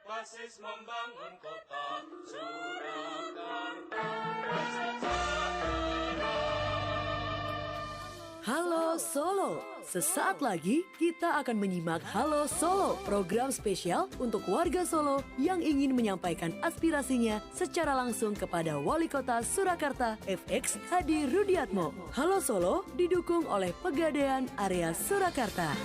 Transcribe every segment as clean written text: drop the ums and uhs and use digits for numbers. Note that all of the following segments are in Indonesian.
Basis membangun kota Surakarta bersejahtera. Halo Solo, sesaat lagi kita akan menyimak Halo Solo, program spesial untuk warga Solo yang ingin menyampaikan aspirasinya secara langsung kepada Wali Kota Surakarta FX Hadi Rudiatmo. Halo Solo didukung oleh Pegadaian Area Surakarta.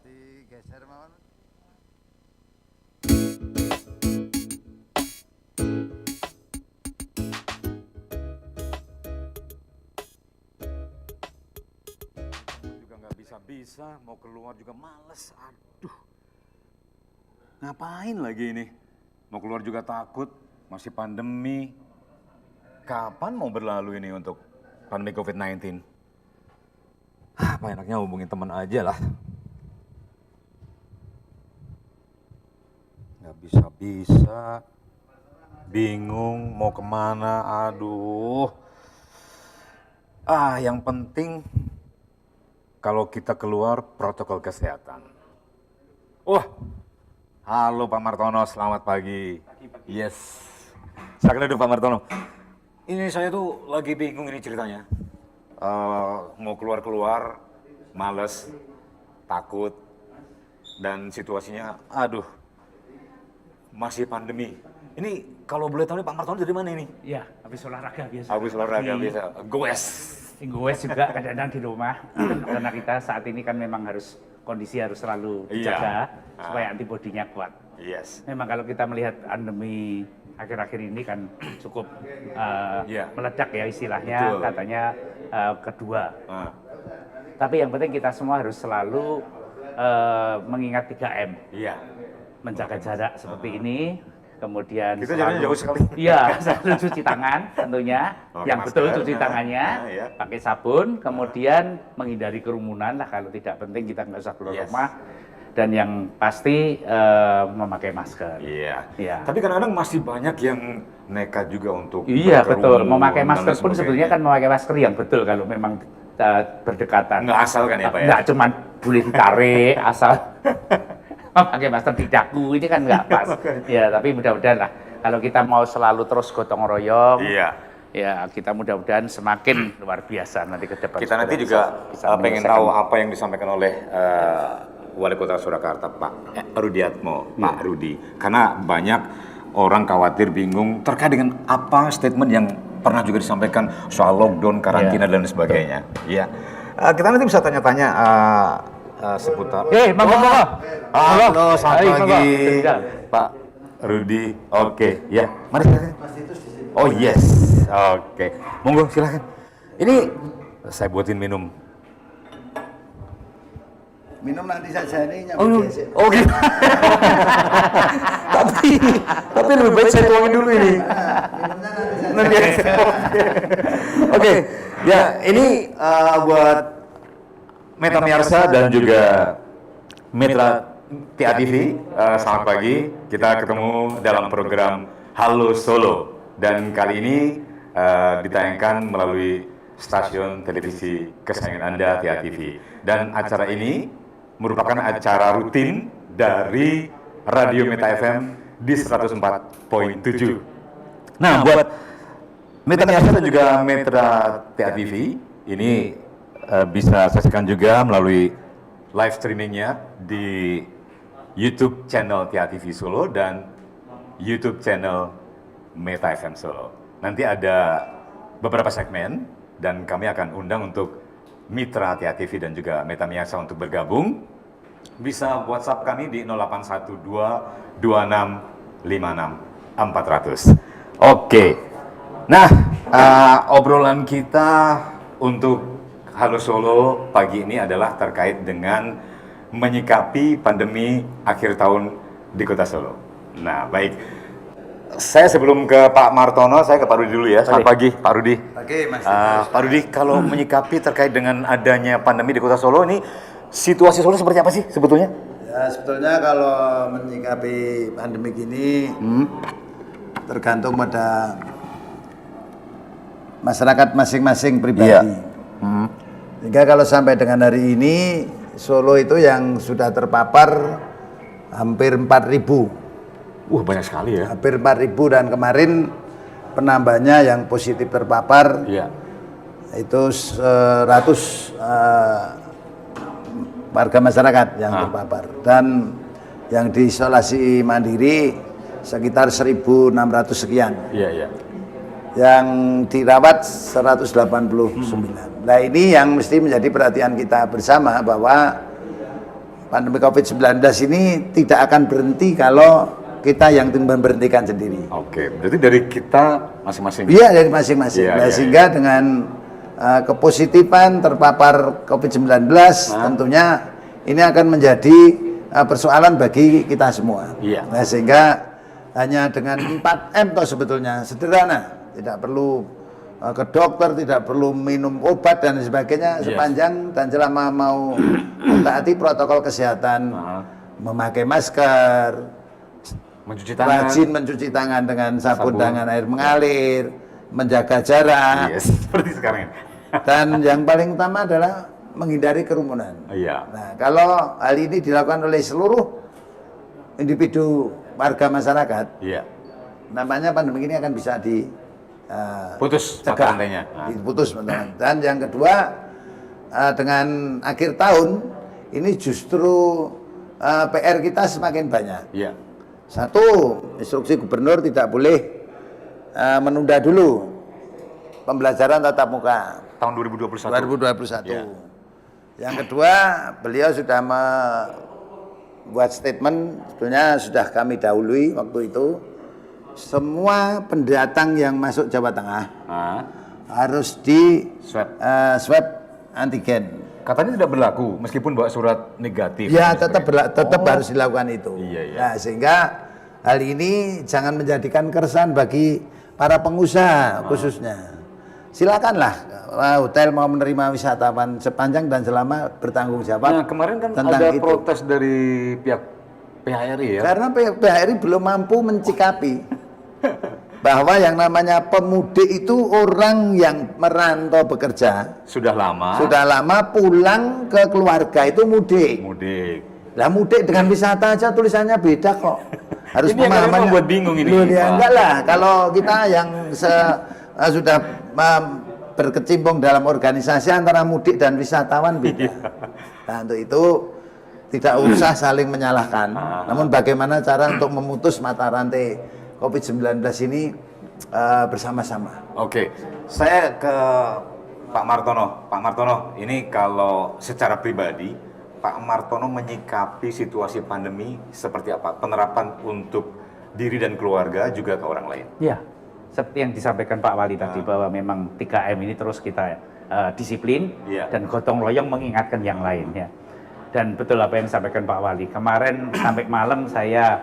Digeser mawon. Juga nggak bisa-bisa, mau keluar juga males. Aduh, ngapain lagi ini? Mau keluar juga takut, masih pandemi. Kapan mau berlalu ini untuk pandemi COVID-19? Apa enaknya hubungin teman aja lah. Nggak bisa-bisa, bingung mau kemana, aduh. Yang penting kalau kita keluar protokol kesehatan. Wah, halo Pak Martono, selamat pagi. Yes, silakan duduk Pak Martono. Ini saya tuh lagi bingung ini ceritanya. Mau keluar-keluar, males, takut, dan situasinya, aduh, masih pandemi. Ini kalau boleh tahu nih Pak Martono dari mana ini? Iya, habis olahraga biasa. Habis olahraga biasa, goes. Goes juga kadang-kadang di rumah, karena kita saat ini kan memang harus kondisi harus selalu dijaga supaya antibodinya kuat. Yes. Memang kalau kita melihat pandemi akhir-akhir ini kan cukup meledak ya istilahnya. Betul. Katanya kedua. Tapi yang penting kita semua harus selalu mengingat 3M. Iya. Menjaga jarak seperti ini, kemudian Kita jaraknya jauh sekali. Iya, selalu cuci tangan tentunya, Pakai yang masker, betul cuci tangannya, iya. pakai sabun, kemudian menghindari kerumunan lah kalau tidak penting kita nggak usah keluar rumah, dan yang pasti memakai masker. Iya. Iya. Tapi kadang-kadang masih banyak yang nekat juga untuk Iya betul, berkerumun memakai dan masker pun sebagainya. sebetulnya kan memakai masker yang betul kalau memang berdekatan. Nggak asal kan ya Pak ya? Nggak cuma boleh ditarik asal. Pakai masker di dagu ini kan nggak pas. Ya, tapi mudah-mudahan lah kalau kita mau selalu terus gotong royong. Iya. Ya, kita mudah-mudahan semakin luar biasa nanti ke depan. Kita nanti juga pengen tahu apa yang disampaikan oleh Wali Kota Surakarta Pak Rudiatmo, Pak Rudi. Karena banyak orang khawatir, bingung terkait dengan apa statement yang pernah juga disampaikan soal lockdown, karantina dan sebagainya. Iya. Kita nanti bisa tanya-tanya seputar. monggo. Halo, selamat Hai, pagi, monggo. Pak Rudi. Oke, ya, mari silakan. Oh yes, oke, monggo silakan. Ini saya buatin minum. Minum nanti saja nih Oh, nyampe besok. oh gitu. tapi lebih baik saya tuangin dulu ini. Minumnya nanti Nanti saja. Oke, ya ini buat Meta Miarsa dan juga Mitra TA TV, selamat pagi. Kita ketemu dalam program Halo Solo. Dan kali ini ditayangkan melalui stasiun televisi kesayangan Anda, TA TV. Dan acara ini merupakan acara rutin dari Radio Meta FM di 104.7. Nah, buat Meta Miarsa dan juga Mitra TA TV, ini bisa saksikan juga melalui live streamingnya di YouTube channel TA TV Solo dan YouTube channel Meta FM Solo. Nanti ada beberapa segmen dan kami akan undang untuk mitra TA TV dan juga Meta Miasa untuk bergabung, bisa WhatsApp kami di 0812 26 56 400. Oke. Nah, obrolan kita untuk Halo Solo pagi ini adalah terkait dengan menyikapi pandemi akhir tahun di Kota Solo. Nah, baik. Saya sebelum ke Pak Martono, saya ke Pak Rudi dulu ya. Selamat pagi, Pak Rudi. Oke, Mas. Pak Rudi, kalau menyikapi terkait dengan adanya pandemi di Kota Solo ini, situasi Solo seperti apa sih sebetulnya? Ya, sebetulnya kalau menyikapi pandemi ini tergantung pada masyarakat masing-masing pribadi. Iya. Sehingga kalau sampai dengan hari ini Solo itu yang sudah terpapar hampir 4.000. Banyak sekali ya. Hampir 4.000 dan kemarin penambahnya yang positif terpapar Iya. itu 100 warga masyarakat yang terpapar dan yang diisolasi mandiri sekitar 1.600 sekian. Iya, iya. Yang dirawat 189. Nah, ini yang mesti menjadi perhatian kita bersama bahwa pandemi COVID-19 ini tidak akan berhenti kalau kita yang memberhentikan sendiri. Oke, berarti dari kita masing-masing. Iya, dari masing-masing. Iya, Nah, iya, sehingga dengan kepositifan terpapar COVID-19 tentunya ini akan menjadi persoalan bagi kita semua. Iya. Nah, sehingga hanya dengan 4M toh sebetulnya sederhana. Tidak perlu ke dokter, tidak perlu minum obat dan sebagainya sepanjang dan selama mau mentaati protokol kesehatan, memakai masker, Mencuci tangan. rajin mencuci tangan dengan sabun dengan air mengalir, menjaga jarak, Yes, seperti sekarang ini. dan yang paling utama adalah menghindari kerumunan. Iya. Nah, kalau hal ini dilakukan oleh seluruh individu warga masyarakat, Iya. namanya pandemi ini akan bisa Putus mata rantainya. diputus. Dan yang kedua, dengan akhir tahun ini justru PR kita semakin banyak. Iya. Satu, instruksi gubernur tidak boleh menunda dulu pembelajaran tatap muka Tahun 2021. 2021. Ya. Yang kedua, beliau sudah membuat statement, sebetulnya sudah kami dahului waktu itu, semua pendatang yang masuk Jawa Tengah harus di Swab. swab antigen. Katanya tidak berlaku meskipun bawa surat negatif. Ya, dan tetap sebagainya. tetap harus dilakukan itu. Iya, iya. Nah, sehingga hal ini jangan menjadikan keresahan bagi para pengusaha khususnya. Silakanlah hotel mau menerima wisatawan sepanjang dan selama bertanggung jawab. Nah, kemarin kan tentang ada itu. protes dari pihak PHRI ya. Karena PHRI belum mampu mencikapi bahwa yang namanya pemudik itu orang yang merantau bekerja Sudah lama. pulang ke keluarga itu mudik. Mudik. Lah mudik dengan wisata aja tulisannya beda kok. Harus Ini yang kadang pemahamannya. membuat bingung ini, Loh, ya Pak. enggak lah. Kalau kita yang sudah berkecimpung dalam organisasi antara mudik dan wisatawan beda. Nah, untuk itu tidak usah saling menyalahkan. Namun bagaimana cara untuk memutus mata rantai COVID-19 ini bersama-sama. Oke, saya ke Pak Martono. Pak Martono, ini kalau secara pribadi, Pak Martono menyikapi situasi pandemi seperti apa? Penerapan untuk diri dan keluarga juga ke orang lain. Ya, seperti yang disampaikan Pak Wali tadi bahwa memang 3M ini terus kita disiplin dan gotong royong mengingatkan yang lain ya. Dan betul apa yang disampaikan Pak Wali. Kemarin sampai malam saya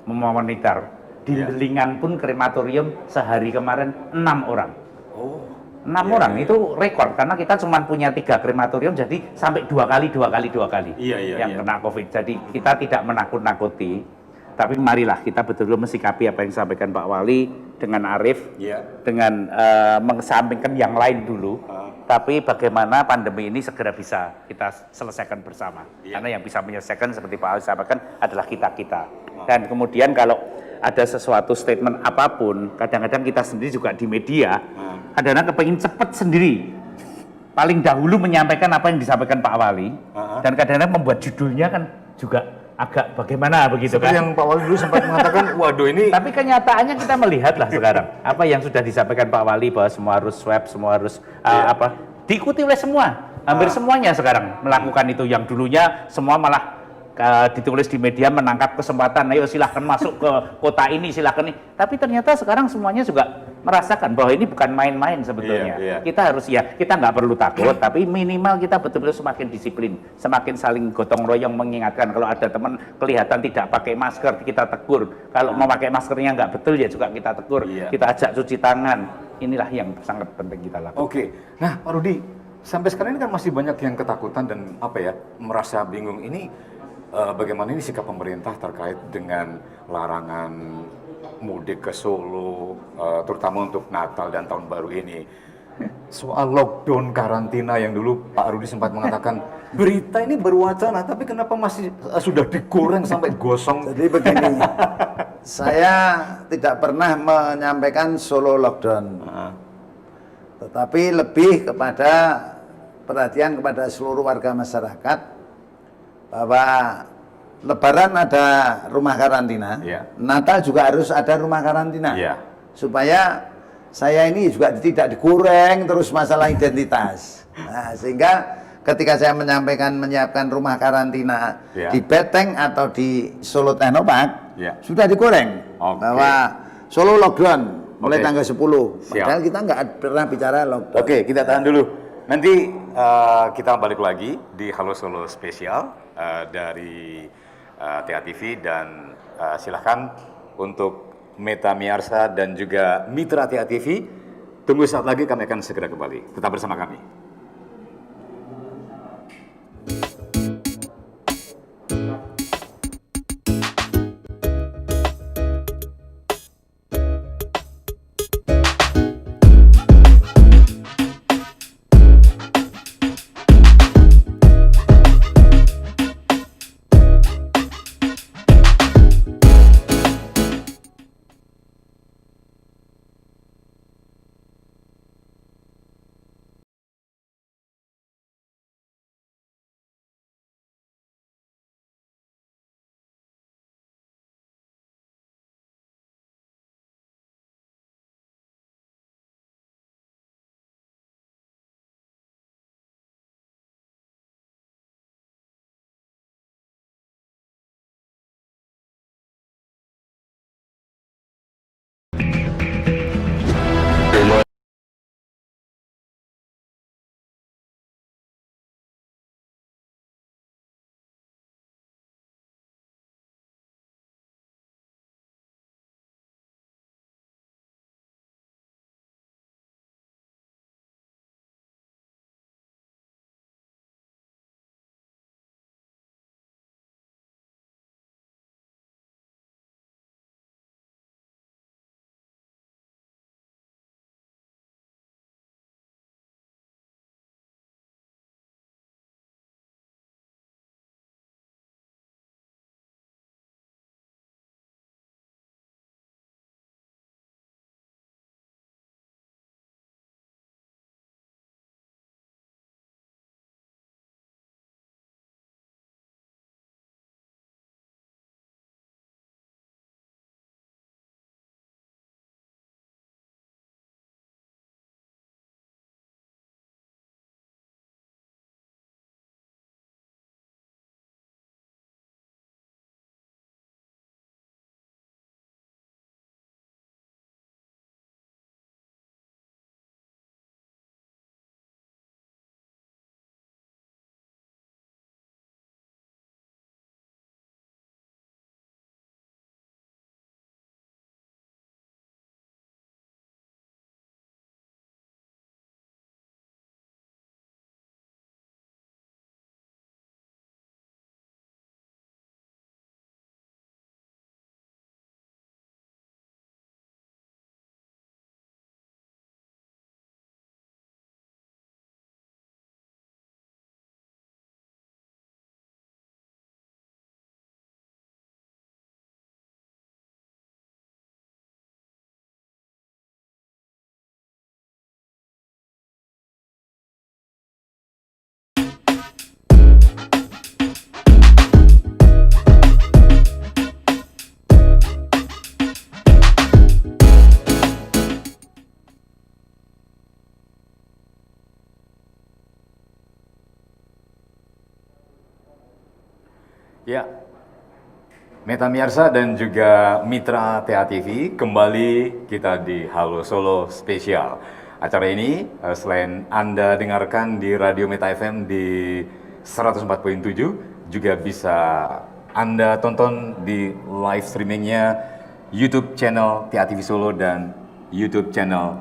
memonitor di Delingan pun krematorium sehari kemarin 6 orang. 6 orang itu rekor karena kita cuma punya 3 krematorium jadi sampai 2 kali yang kena COVID. Jadi kita tidak menakut-nakuti, tapi marilah kita betul-betul mensikapi apa yang disampaikan Pak Wali dengan arif, dengan mengesampingkan yang lain dulu. Tapi bagaimana pandemi ini segera bisa kita selesaikan bersama. Karena yang bisa menyelesaikan seperti Pak Wali sampaikan adalah kita-kita. Dan kemudian kalau ada sesuatu statement apapun, kadang-kadang kita sendiri juga di media, kadang-kadang kepengin cepat sendiri. Paling dahulu menyampaikan apa yang disampaikan Pak Wali, dan kadang-kadang membuat judulnya kan juga agak bagaimana begitu Seperti kan. yang Pak Wali dulu sempat mengatakan, waduh ini... Tapi kenyataannya kita melihatlah sekarang, apa yang sudah disampaikan Pak Wali bahwa semua harus swab, semua harus diikuti oleh semua. Hampir semuanya sekarang melakukan itu, yang dulunya semua malah ditulis di media menangkap kesempatan, ayo silahkan masuk ke kota ini, silahkan nih. Tapi ternyata sekarang semuanya juga merasakan bahwa ini bukan main-main sebetulnya. Kita harus kita nggak perlu takut, tapi minimal kita betul-betul semakin disiplin, semakin saling gotong royong mengingatkan. Kalau ada teman kelihatan tidak pakai masker, kita tegur. Kalau mau pakai maskernya nggak betul ya juga kita tegur. Kita ajak cuci tangan. Inilah yang sangat penting kita lakukan. Oke, nah Pak Rudi, sampai sekarang ini kan masih banyak yang ketakutan dan merasa bingung ini. Bagaimana ini sikap pemerintah terkait dengan larangan mudik ke Solo, terutama untuk Natal dan Tahun Baru ini. Soal lockdown karantina yang dulu Pak Rudi sempat mengatakan berita ini berwacana, tapi kenapa masih sudah digoreng sampai gosong? Jadi begini, saya tidak pernah menyampaikan Solo lockdown, tetapi lebih kepada perhatian kepada seluruh warga masyarakat bahwa Lebaran ada rumah karantina, Natal juga harus ada rumah karantina, supaya saya ini juga tidak digoreng terus masalah identitas. Nah, sehingga ketika saya menyiapkan rumah karantina di Beteng atau di Solo Technopark, sudah digoreng bahwa Solo lockdown mulai tanggal 10. Padahal kita nggak pernah bicara lockdown. Oke, kita tahan dulu. Nanti kita balik lagi di Halo Solo spesial dari TA TV, dan silahkan untuk Meta Miarsa dan juga mitra TA TV, tunggu saat lagi, kami akan segera kembali. Tetap bersama kami. Ya, Meta Miarsa dan juga Mitra TA TV, kembali kita di Halo Solo Spesial. Acara ini selain Anda dengarkan di Radio Meta FM di 104.7, juga bisa Anda tonton di live streamingnya YouTube channel TA TV Solo dan YouTube channel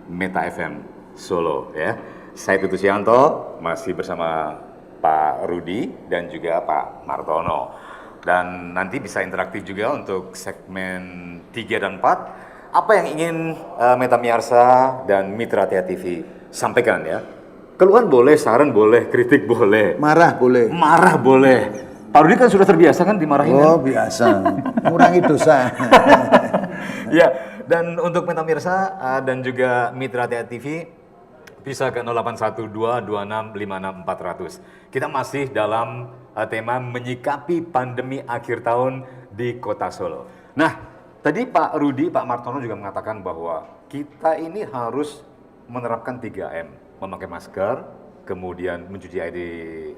Meta FM Solo ya. Saya Tutu Sianto, masih bersama Pak Rudi dan juga Pak Martono. Dan nanti bisa interaktif juga untuk segmen 3 dan 4. Apa yang ingin Meta Miarsa dan Mitra TA TV sampaikan ya? Keluhan boleh, saran boleh, kritik boleh. Marah boleh. Marah boleh. Pak Rudi kan sudah terbiasa kan dimarahin? Oh, kan? biasa. Mengurangi dosa. Ya, dan untuk Meta Miarsa dan juga Mitra TA TV bisa ke 08122656 400. Kita masih dalam tema menyikapi pandemi akhir tahun di Kota Solo. Nah, tadi Pak Rudi, Pak Martono juga mengatakan bahwa kita ini harus menerapkan 3M, memakai masker, kemudian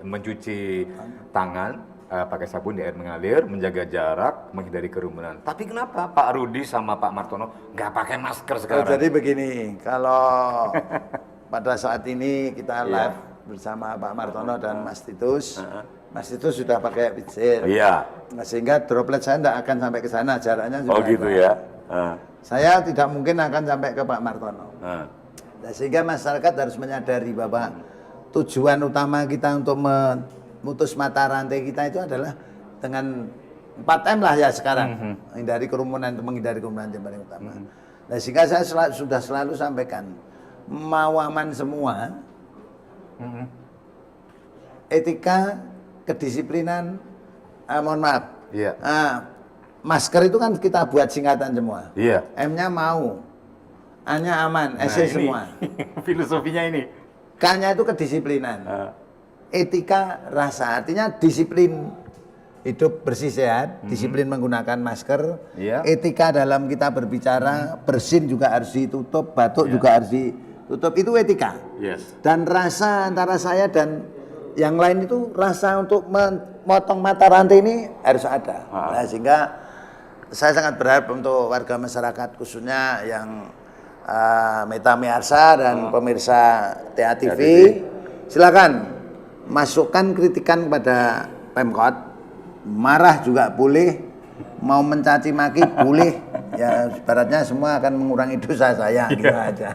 mencuci tangan, pakai sabun di air mengalir, menjaga jarak, menghindari kerumunan. Tapi kenapa Pak Rudi sama Pak Martono nggak pakai masker sekarang? Jadi begini, kalau pada saat ini kita live bersama Pak Martono dan Mas Titus. Mas Titus sudah pakai pincir. Iya. Nah, sehingga droplet saya tidak akan sampai ke sana, jaraknya sudah. Oh gitu ya. Saya tidak mungkin akan sampai ke Pak Martono. Nah, sehingga masyarakat harus menyadari bahwa tujuan utama kita untuk memutus mata rantai kita itu adalah dengan 4M lah ya sekarang. Menghindari kerumunan yang paling utama. Nah, sehingga saya sudah selalu sampaikan, mau aman semua, etika, kedisiplinan, mohon maaf, masker itu kan kita buat singkatan semua. M-nya mau, A-nya aman, S-nya semua. Filosofinya ini. K-nya itu kedisiplinan. Etika, rasa, artinya disiplin hidup bersih sehat, disiplin menggunakan masker, etika dalam kita berbicara, bersin juga harus ditutup, batuk juga harus ditutup, itu etika. Dan rasa antara saya dan yang lain itu, rasa untuk memotong mata rantai ini harus ada. Nah, sehingga saya sangat berharap untuk warga masyarakat khususnya yang Meta Miarsa dan pemirsa TA TV, silakan masukkan kritikan kepada Pemkot, marah juga boleh, mau mencaci maki boleh, ya ibaratnya semua akan mengurangi dosa saya, gitu aja.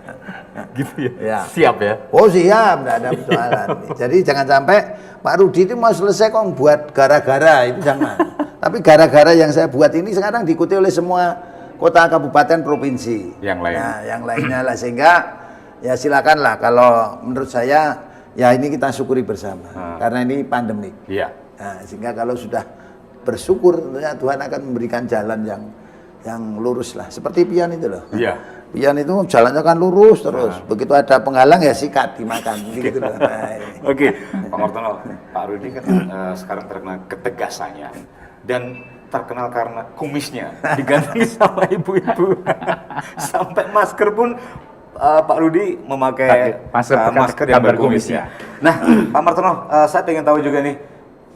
Gitu ya? Siap ya? Oh siap, tidak ada persoalan. Jadi jangan sampai Pak Rudi itu mau selesai kok buat gara-gara, itu jangan. Tapi gara-gara yang saya buat ini sekarang diikuti oleh semua kota, kabupaten, provinsi. Yang lain. Nah, yang lainnya lah, sehingga ya silakanlah, kalau menurut saya ya ini kita syukuri bersama karena ini pandemik. Nah, sehingga kalau sudah bersyukur tentunya Tuhan akan memberikan jalan yang lurus lah, seperti pion itu loh. Pion itu jalannya kan lurus terus, begitu ada penghalang ya sikat dimakan gitu loh. Oke, Pak Martono, Pak Rudi kan sekarang terkenal ketegasannya dan terkenal karena kumisnya diganti sama ibu-ibu. Sampai masker pun Pak Rudi memakai masker yang berkumis ya. Nah, Pak Martono, saya ingin tahu juga nih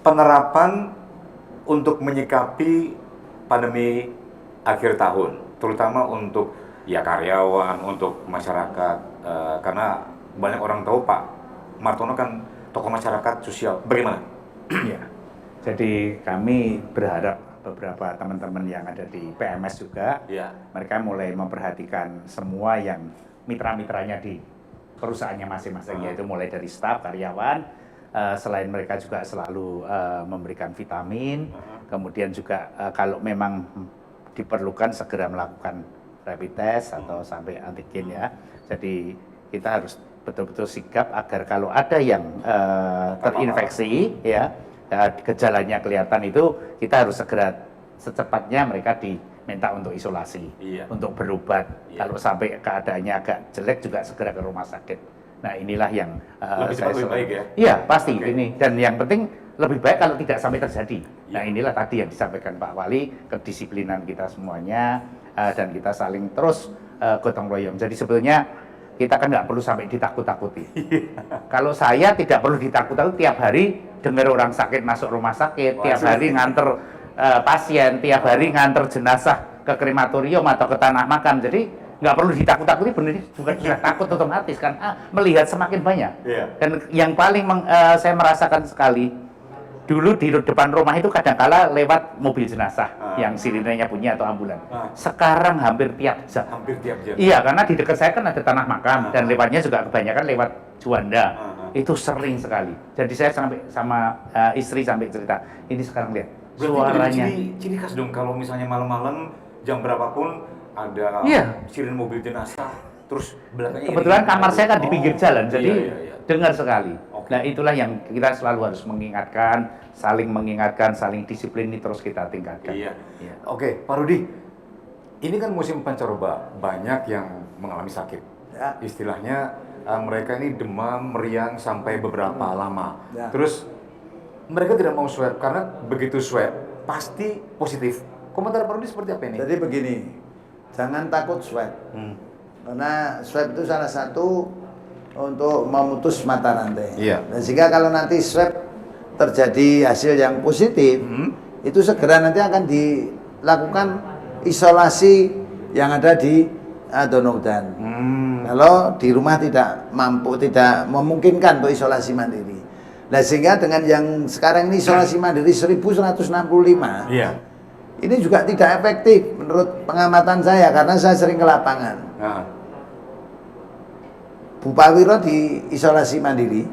penerapan untuk menyikapi pandemi akhir tahun, terutama untuk ya karyawan, untuk masyarakat, karena banyak orang tahu Pak Martono kan tokoh masyarakat sosial. Bagaimana? Ya, jadi kami berharap beberapa teman-teman yang ada di PMS juga, mereka mulai memperhatikan semua yang mitra-mitranya di perusahaannya masing-masing, yaitu mulai dari staf, karyawan. Selain mereka juga selalu memberikan vitamin, kemudian juga kalau memang diperlukan segera melakukan rapid test atau sampai antigen ya. Jadi kita harus betul-betul sigap agar kalau ada yang terinfeksi ya, gejalanya kelihatan itu, kita harus segera secepatnya mereka diminta untuk isolasi, untuk berobat. Kalau sampai keadaannya agak jelek juga segera ke rumah sakit. Nah, inilah yang lebih baik ya? Iya, pasti ini. Dan yang penting lebih baik kalau tidak sampai terjadi. Nah, inilah tadi yang disampaikan Pak Wali, kedisiplinan kita semuanya, dan kita saling terus gotong royong. Jadi sebetulnya kita kan nggak perlu sampai ditakut-takuti. Kalau saya tidak perlu ditakut-takuti, tiap hari dengar orang sakit masuk rumah sakit, tiap hari nganter pasien, tiap hari nganter jenazah ke krematorium atau ke tanah makam. Jadi nggak perlu ditakut-takuti, benar bukan sudah takut otomatis kan, melihat semakin banyak. Dan yang paling saya merasakan sekali, dulu di depan rumah itu kadangkala lewat mobil jenazah yang sirinenya bunyi atau ambulan. Sekarang hampir tiap jam. Hampir tiap jam. Iya, karena di dekat saya kan ada tanah makam dan lewatnya juga kebanyakan lewat Juanda. Itu sering sekali. Jadi saya sampai sama istri sampai cerita, ini sekarang lihat suaranya. Ciri khas dong kalau misalnya malam-malam jam berapapun ada sirin mobil jenazah, terus belakangnya. Kebetulan kamar saya kan di pinggir jalan, jadi iya. dengar sekali. Nah itulah yang kita selalu harus mengingatkan, saling disiplin ini terus kita tingkatkan. Iya. Oke, Pak Rudi, ini kan musim pancaroba, banyak yang mengalami sakit. Istilahnya mereka ini demam, meriang sampai beberapa lama. Terus mereka tidak mau swab karena begitu swab pasti positif. Komentar Pak Rudi seperti apa ini? Jadi begini, jangan takut swab. Karena swab itu salah satu untuk memutus mata rantai. Dan sehingga kalau nanti swab terjadi hasil yang positif, itu segera nanti akan dilakukan isolasi yang ada di Donaudan. Kalau di rumah tidak mampu, tidak memungkinkan untuk isolasi mandiri. Nah sehingga dengan yang sekarang ini isolasi mandiri 1165, ini juga tidak efektif menurut pengamatan saya karena saya sering ke lapangan. Bu Pawiro di isolasi mandiri,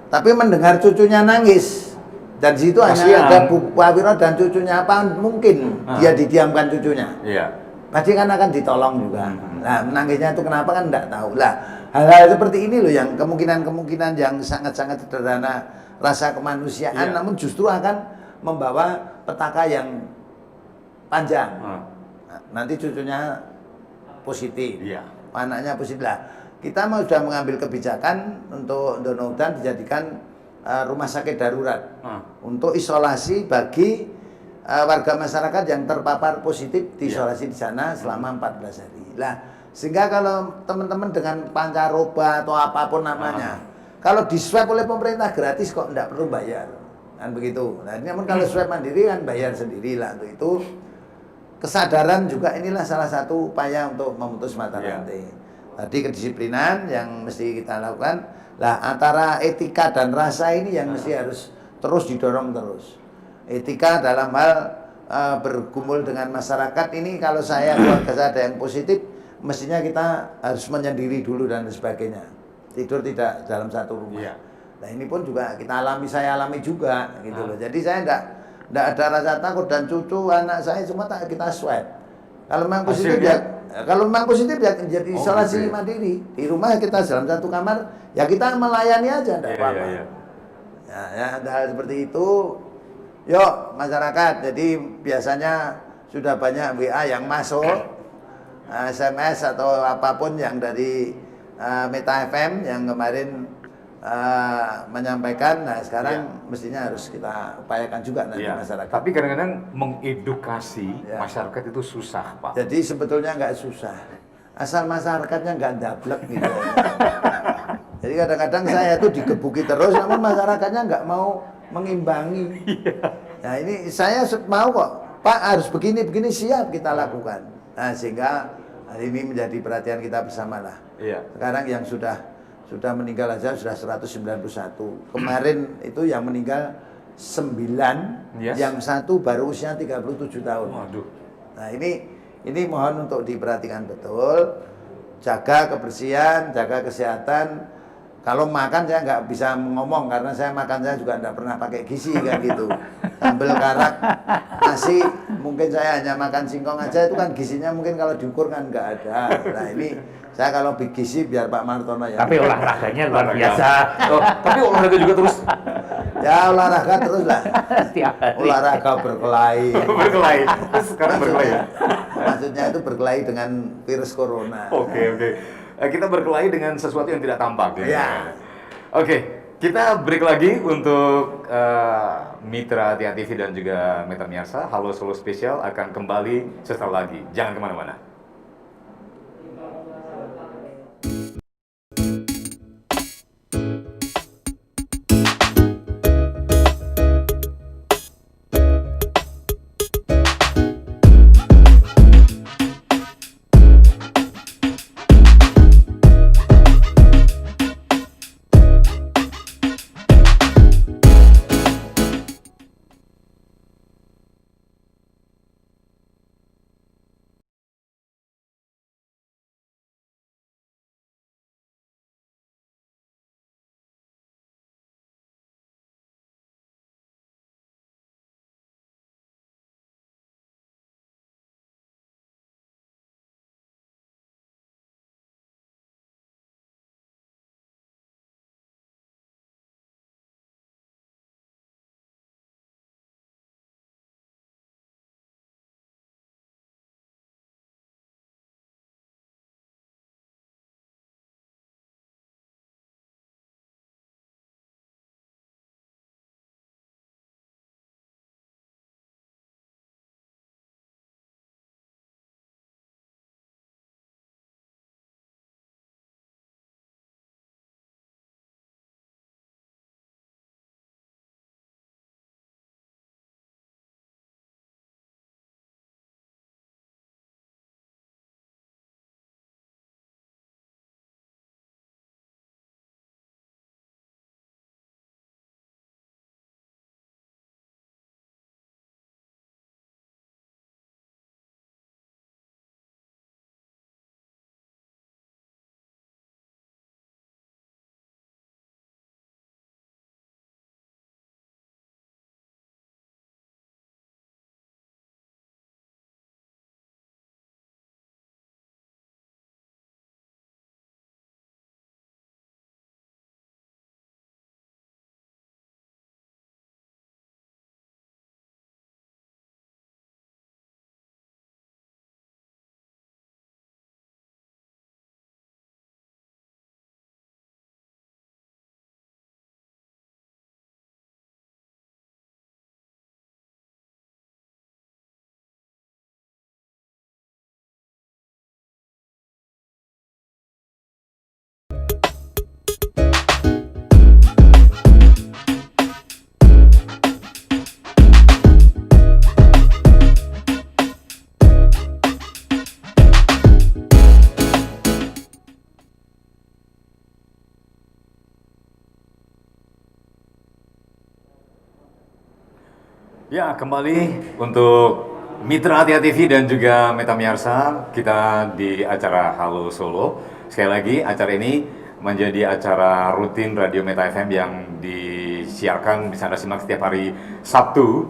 tapi mendengar cucunya nangis, dan di situ hanya ada Bu Pawiro dan cucunya, apa mungkin dia didiamkan cucunya? Pasti kan akan ditolong juga. Nah menangisnya itu kenapa kan tidak tahu. Lah hal-hal seperti ini loh yang kemungkinan yang sangat-sangat sederhana rasa kemanusiaan, namun justru akan membawa petaka yang panjang. Nanti cucunya positif, anaknya positif lah. Kita mau sudah mengambil kebijakan untuk Donaudan dijadikan rumah sakit darurat untuk isolasi bagi warga masyarakat yang terpapar positif diisolasi di sana selama 14 hari. Lah, sehingga kalau teman-teman dengan pancaroba atau apapun namanya, kalau di swab oleh pemerintah gratis kok tidak perlu bayar, kan begitu. Nah, namun kalau swab mandiri kan bayar sendiri lah. Untuk itu kesadaran juga inilah salah satu upaya untuk memutus mata rantai. Tadi kedisiplinan yang mesti kita lakukan. Lah antara etika dan rasa ini yang mesti harus terus didorong terus. Etika dalam hal bergumul dengan masyarakat ini, kalau saya keluarga saya ada yang positif, mestinya kita harus menyendiri dulu dan sebagainya. Tidur tidak dalam satu rumah. Nah ini pun juga kita alami, saya alami juga gitu loh. Jadi saya enggak ada rasa takut, dan cucu anak saya semua kita swab. Kalau memang positif ya jadi isolasi mandiri. Di rumah kita dalam satu kamar, ya kita melayani aja, enggak apa-apa. Ya, hal seperti itu. Yuk masyarakat, jadi biasanya sudah banyak WA yang masuk, SMS atau apapun yang dari Meta FM yang kemarin menyampaikan. Nah sekarang mestinya harus kita upayakan juga nanti masyarakat. Tapi kadang-kadang mengedukasi masyarakat itu susah, Pak. Jadi sebetulnya nggak susah, asal masyarakatnya nggak ndablek gitu. Jadi kadang-kadang saya tuh digebuki terus, namun masyarakatnya nggak mau mengimbangi. Nah ini saya mau kok, Pak harus begini siap kita lakukan. Nah sehingga hari ini menjadi perhatian kita bersama lah. Sekarang yang sudah meninggal aja sudah 191. Kemarin itu yang meninggal 9, yang satu baru usia 37 tahun. Waduh. Nah ini mohon untuk diperhatikan betul, jaga kebersihan, jaga kesehatan. Kalau makan saya nggak bisa ngomong karena saya makan saya juga nggak pernah pakai gizi kan gitu. Sambal karak, nasi, mungkin saya hanya makan singkong aja, itu kan gizinya mungkin kalau diukur kan nggak ada. Nah ini saya kalau gizi biar Pak Martono ya. Tapi olahraganya luar biasa. Tapi olahraga juga terus. Ya olahraga terus lah. Tiap hari. Olahraga berkelahi. Berkelahi. Sekarang berkelahi. Maksudnya itu berkelahi dengan virus corona. Oke. Kita berkelahi dengan sesuatu yang tidak tampak. Oke, kita break lagi untuk Mitra Tia TV dan juga Meta Miarsa. Halo Solo Spesial akan kembali sesaat lagi. Jangan kemana-mana. Ya, kembali untuk Mitra Tia TV dan juga Meta Miarsa, kita di acara Halo Solo. Sekali lagi, acara ini menjadi acara rutin Radio Meta FM yang disiarkan, bisa Anda simak setiap hari Sabtu,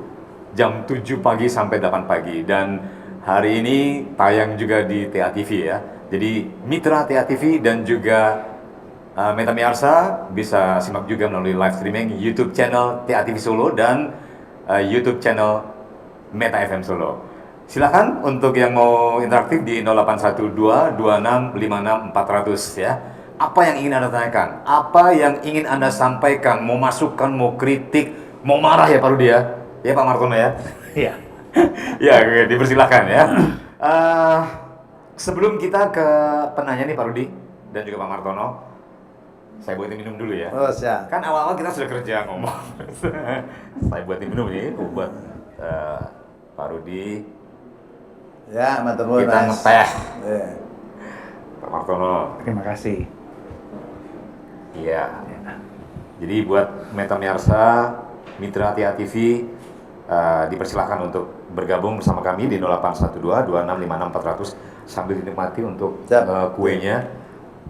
jam 7 pagi sampai 8 pagi. Dan hari ini tayang juga di TA TV ya. Jadi Mitra TA TV dan juga Meta Miarsa bisa simak juga melalui live streaming YouTube channel TA TV Solo dan YouTube channel Meta FM Solo. Silakan untuk yang mau interaktif di 0812 26 56 400 ya. Apa yang ingin Anda tanyakan? Apa yang ingin Anda sampaikan? Mau masukan, mau kritik, mau marah ya Pak Rudi ya? Ya Pak Martono ya? Iya. Ya, oke, dipersilakan ya. Sebelum kita ke penanya nih Pak Rudi dan juga Pak Martono, saya buatin minum dulu ya. Oh, siap. Kan awal-awal kita sudah kerja ngomong. Saya buatin minum nih buat Pak Rudi. Ya, matur nuwun. Kita Mas. ngeteh. Ya. Pak Martono. Terima kasih. Iya. Jadi buat Meta Miarsa, Mitra Tia TV, dipersilakan untuk bergabung bersama kami di 0812 26 56 400 sambil dinikmati untuk kuenya.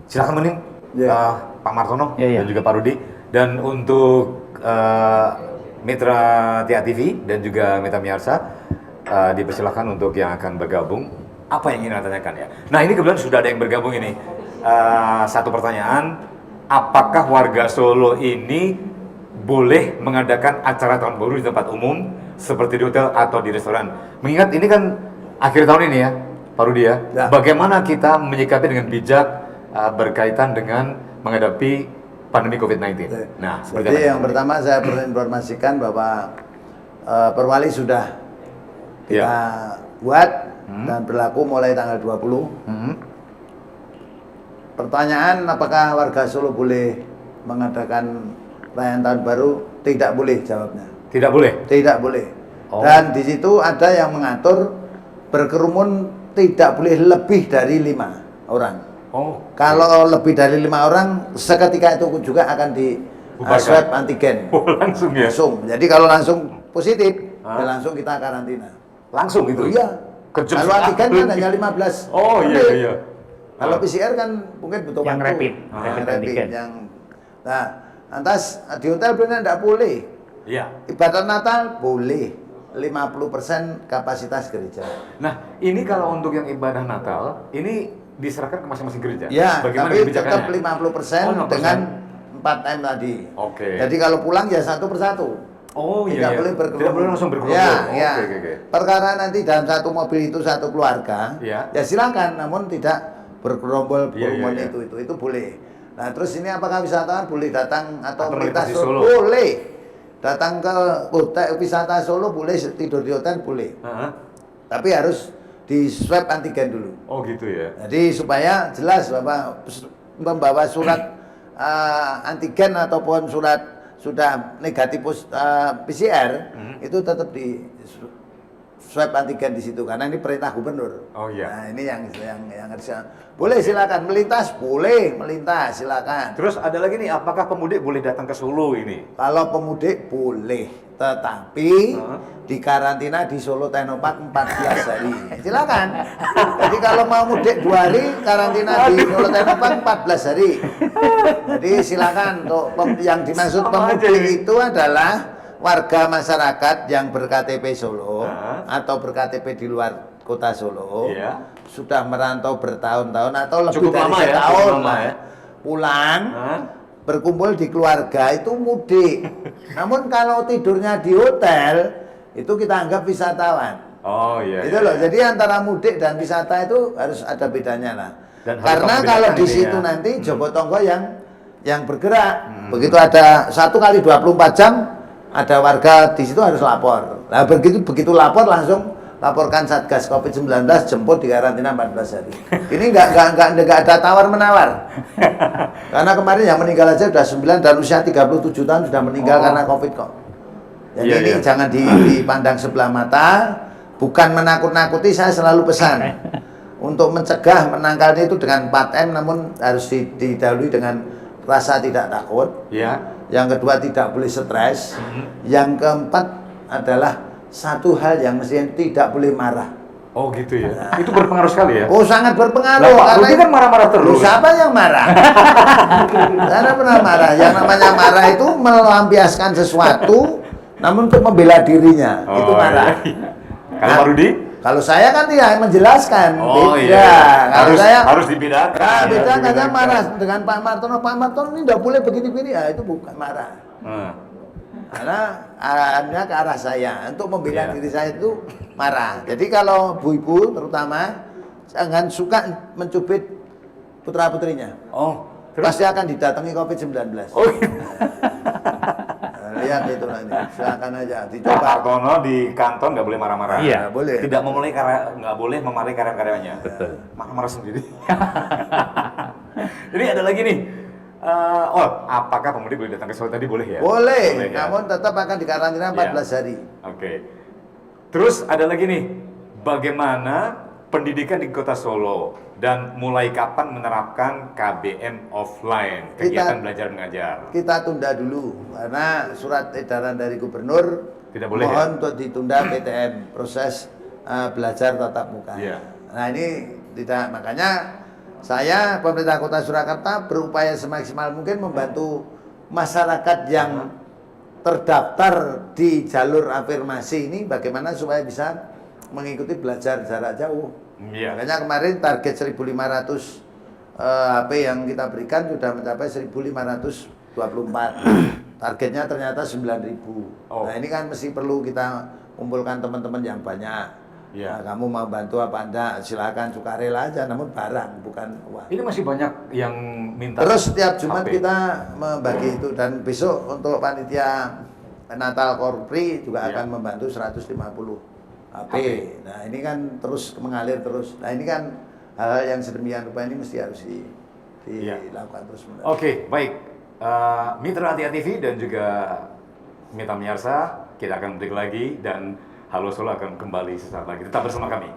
Silakan mening. Ya. Pak Martono Ya. dan juga Pak Rudi. Dan untuk Mitra Tia TV dan juga Meta Miarsa, dipersilakan untuk yang akan bergabung. Apa yang ingin Anda tanyakan ya? Nah ini kebetulan sudah ada yang bergabung ini. Satu pertanyaan, apakah warga Solo ini boleh mengadakan acara tahun baru di tempat umum seperti di hotel atau di restoran? Mengingat ini kan akhir tahun ini ya, Pak Rudi ya. Ya. Bagaimana kita menyikapi dengan bijak berkaitan dengan menghadapi pandemi COVID-19? Nah, seperti Jadi apa? yang pertama saya perlu informasikan bahwa Perwali sudah kita buat dan berlaku mulai tanggal 20. Pertanyaan apakah warga Solo boleh mengadakan perayaan tahun baru? Tidak boleh jawabnya. Tidak boleh? Tidak boleh. Oh. Dan di situ ada yang mengatur berkerumun tidak boleh lebih dari 5 orang. Oh. Kalau lebih dari 5 orang, seketika itu juga akan di Bubarkan. swab antigen. Oh, langsung ya? Langsung. Jadi kalau langsung positif, Hah? ya langsung kita karantina. Langsung gitu? Iya. Kejam Kalau antigen sekali. kan hanya 15. Oh iya, menit. iya. Kalau PCR kan mungkin butuh Yang waktu. rapid, Yang rapid antigen. Nah, lantas di hotel benar tidak boleh. Iya. Ibadah Natal boleh. 50% kapasitas gereja. Nah, ini kalau untuk yang ibadah Natal, ini diserahkan ke masing-masing gereja. Ya, Bagaimana tapi kebijakannya? tetap 50% Oh, 50%. dengan 4M tadi. Oke. Jadi kalau pulang ya satu persatu. Oh iya, Tidak iya. boleh berkerumun. Tidak boleh langsung berkerumun. Ya, Oh, ya. oke. Perkara nanti dalam satu mobil itu satu keluarga, Ya. ya silakan, namun tidak bergerombol Iya, kerumun iya. itu boleh. Nah terus ini apakah wisatawan boleh datang atau Atau melintas melintasi Solo? Boleh. Datang ke hotel wisata Solo boleh, tidur di hotel boleh. Hah? Tapi harus di swab antigen dulu. Oh gitu ya. Jadi supaya jelas Bapak membawa surat antigen ataupun surat sudah negatif PCR itu tetap di swab antigen di situ karena ini perintah gubernur. Oh iya. Nah, ini yang harus boleh silakan melintas, boleh melintas silakan. Terus ada lagi nih, apakah pemudik boleh datang ke Solo ini? Kalau pemudik boleh, tetapi di karantina di Solo Teknopark 14 hari. Silakan. Jadi kalau mau mudik 2 hari, karantina di Solo Teknopark 14 hari. Jadi silakan untuk yang dimaksud Sama aja pemudik ini. itu adalah warga masyarakat yang berKTP Solo atau berKTP di luar kota Solo. Iya. Sudah merantau bertahun-tahun atau lebih Cukup dari lama ya, setahun cukup lama lah. ya. Pulang Hah? berkumpul di keluarga itu mudik. Namun kalau tidurnya di hotel itu kita anggap wisatawan. Oh iya. Itu iya, loh. iya. Jadi antara mudik dan wisata itu harus ada bedanya lah. Dan harus Karena membedakan kalau di intinya. situ nanti Joko Tonggo yang bergerak. Begitu ada 1 kali 24 jam ada warga di situ harus lapor. Nah begitu lapor langsung laporkan Satgas Covid-19 jemput di karantina 14 hari. Ini enggak ada tawar menawar. Karena kemarin yang meninggal aja sudah 9 dan usia 37 tahun sudah meninggal karena Covid kok. Jadi Iya, ini iya. jangan dipandang sebelah mata, bukan menakut-nakuti, saya selalu pesan. Untuk mencegah menangkalnya itu dengan 4M namun harus didahului dengan rasa tidak takut. Iya. Yang kedua tidak boleh stres. Yang keempat adalah satu hal yang mestinya tidak boleh marah. Oh gitu ya. Itu berpengaruh sekali ya. Oh sangat berpengaruh. Lah, Pak karena Rudi kan marah-marah terus. Loh, siapa yang marah? Saya pernah marah. Yang namanya marah itu melampiaskan sesuatu, namun untuk membela dirinya itu marah. Iya. Kalau Pak Rudi? Kalau saya kan tidak menjelaskan, Oh beda. iya. Kalau saya harus dibedakan. Nah, beda Harus katanya dibedakan. marah dengan Pak Martono. Pak Martono ini tidak boleh begini-begini. Ya itu bukan marah. Karena arahnya ke arah saya. Untuk membela Iya. diri saya itu marah. Jadi kalau ibu-ibu terutama jangan suka mencubit putra-putrinya. Oh, Pasti akan didatangi COVID-19. Oh, iya. Nah, lihat itu nanti. Silakan aja Pak dicoba. Hartono di kantor nggak boleh marah-marah. Iya. Nggak boleh. Tidak nggak boleh memarahi karyawan-karyawannya. Betul. Marah-marah sendiri. Jadi ada lagi nih. Apakah pemudik boleh datang ke Solo tadi boleh ya? Boleh, ya? namun tetap akan dikarantina 14 hari. Oke. Terus ada lagi nih, bagaimana pendidikan di Kota Solo dan mulai kapan menerapkan KBM offline, kegiatan belajar mengajar? Kita tunda dulu karena surat edaran dari gubernur Tidak boleh, mohon ya? untuk ditunda PTM proses belajar tatap muka. Iya. Nah ini tidak, makanya saya pemerintah Kota Surakarta berupaya semaksimal mungkin membantu masyarakat yang terdaftar di jalur afirmasi ini bagaimana supaya bisa mengikuti belajar jarak jauh. Iya. Makanya kemarin target 1.500 HP yang kita berikan sudah mencapai 1.524. Targetnya ternyata 9.000. Oh. Nah ini kan mesti perlu kita kumpulkan teman-teman yang banyak. Iya. Nah, kamu mau bantu apa anda silakan sukarela aja, namun barang bukan uang. Ini masih banyak yang minta. Terus setiap Jumat HP. kita membagi itu dan besok untuk panitia Natal Korpri juga Iya. akan membantu 150 HP. Nah ini kan terus mengalir terus. Nah ini kan hal-hal yang sedemikian rupa ini mesti harus Iya. dilakukan terus menerus. Oke, baik. Mitra Tia TV dan juga Mitra Miyarsa, kita akan break lagi dan Halo Solo akan kembali sesaat lagi. Tetap bersama kami.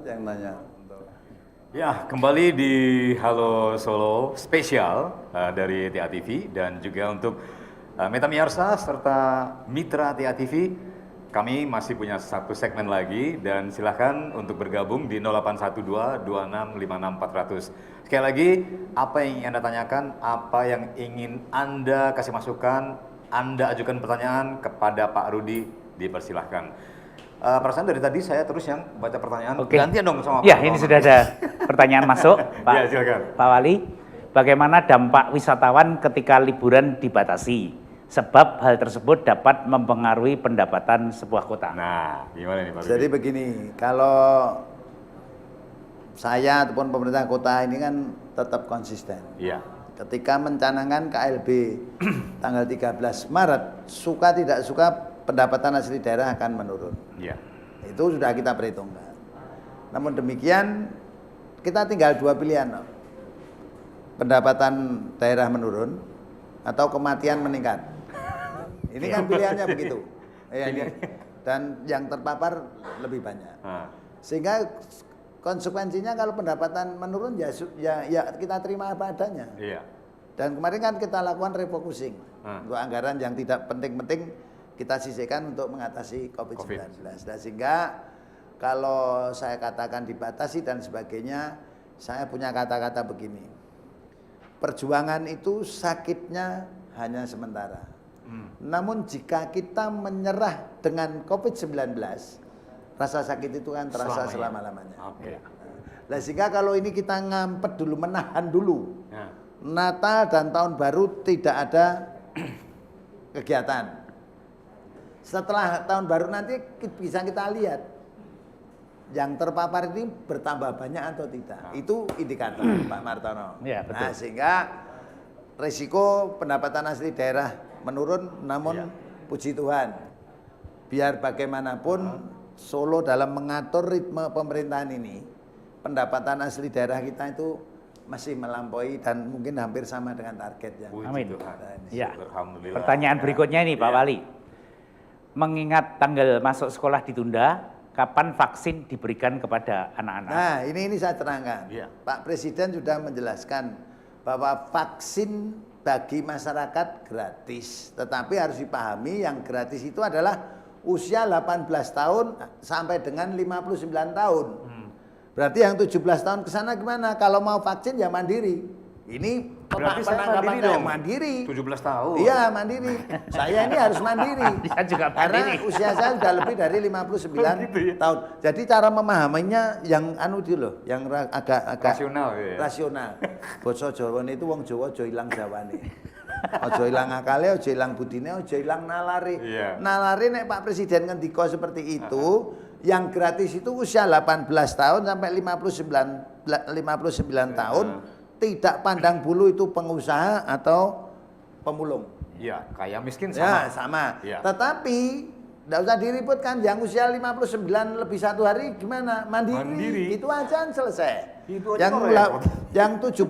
Yang nanya. Ya, kembali di Halo Solo spesial dari TA TV dan juga untuk Meta Miyarsa serta Mitra TA TV. kami masih punya satu segmen lagi dan silahkan untuk bergabung di 0812 26 56 400. Sekali lagi, apa yang ingin Anda tanyakan, apa yang ingin Anda kasih masukan, Anda ajukan pertanyaan kepada Pak Rudi, dipersilahkan. Perasaan dari tadi saya terus yang baca pertanyaan. Oke. Gantian dong sama Ya, Pak ini Maman. sudah ada pertanyaan masuk, Pak. Ya, silakan. Pak Wali, bagaimana dampak wisatawan ketika liburan dibatasi? Sebab hal tersebut dapat mempengaruhi pendapatan sebuah kota. Nah, gimana nih Pak Rudi? Jadi begini, kalau saya ataupun pemerintah kota ini kan tetap konsisten. Iya. Ketika mencanangkan KLB tanggal 13 Maret, suka tidak suka pendapatan asli daerah akan menurun. Iya. Itu sudah kita perhitungkan. Namun demikian, kita tinggal dua pilihan. Pendapatan daerah menurun atau kematian meningkat. Ini kan pilihannya begitu. Ya, ini. Dan yang terpapar lebih banyak. Sehingga konsekuensinya kalau pendapatan menurun ya kita terima apa adanya. Iya. Dan kemarin kan kita lakukan refocusing. Untuk anggaran yang tidak penting-penting kita sisihkan untuk mengatasi COVID-19. Dan sehingga kalau saya katakan dibatasi dan sebagainya, saya punya kata-kata begini. Perjuangan itu sakitnya hanya sementara. Namun jika kita menyerah dengan COVID-19, rasa sakit itu kan terasa selama-lamanya. Oke. Nah, sehingga kalau ini kita ngampet dulu, menahan dulu. Natal dan Tahun Baru tidak ada kegiatan. Setelah Tahun Baru nanti bisa kita lihat yang terpapar ini bertambah banyak atau tidak. Itu indikator Pak Martono. Ya, betul. Nah, sehingga risiko pendapatan asli daerah menurun, namun puji Tuhan, biar bagaimanapun Solo dalam mengatur ritme pemerintahan ini, pendapatan asli daerah kita itu masih melampaui dan mungkin hampir sama dengan target yang. Amin. Nah, ini. Ya. Alhamdulillah. Pertanyaan berikutnya ini Pak Wali. Mengingat tanggal masuk sekolah ditunda, kapan vaksin diberikan kepada anak-anak? Nah, ini saya terangkan. Iya. Pak Presiden sudah menjelaskan bahwa vaksin bagi masyarakat gratis. Tetapi harus dipahami yang gratis itu adalah usia 18 tahun sampai dengan 59 tahun. Berarti yang 17 tahun ke sana gimana? Kalau mau vaksin ya mandiri. Ini Berarti saya mandiri dong. Mandiri. 17 tahun. Iya, mandiri. Saya ini harus mandiri. Dia juga Karena mandiri. usia saya sudah lebih dari 59 tahun. Jadi cara memahaminya yang anu itu loh, yang agak Rasional, ya. rasional. Basa Jawa itu wong Jawa aja ilang jawane. Aja ilang akale, aja ilang budine, aja ilang nalare. Iya. Nalare nek Pak Presiden ngendika seperti itu, yang gratis itu usia 18 tahun sampai 59 tahun. Tidak pandang bulu itu pengusaha atau pemulung. Iya, kaya miskin sama. Ya, sama. Ya. Tetapi tidak usah diributkan, yang usia 59 lebih 1 hari gimana? Mandiri. Mandiri. Itu aja selesai. Itu aja yang 17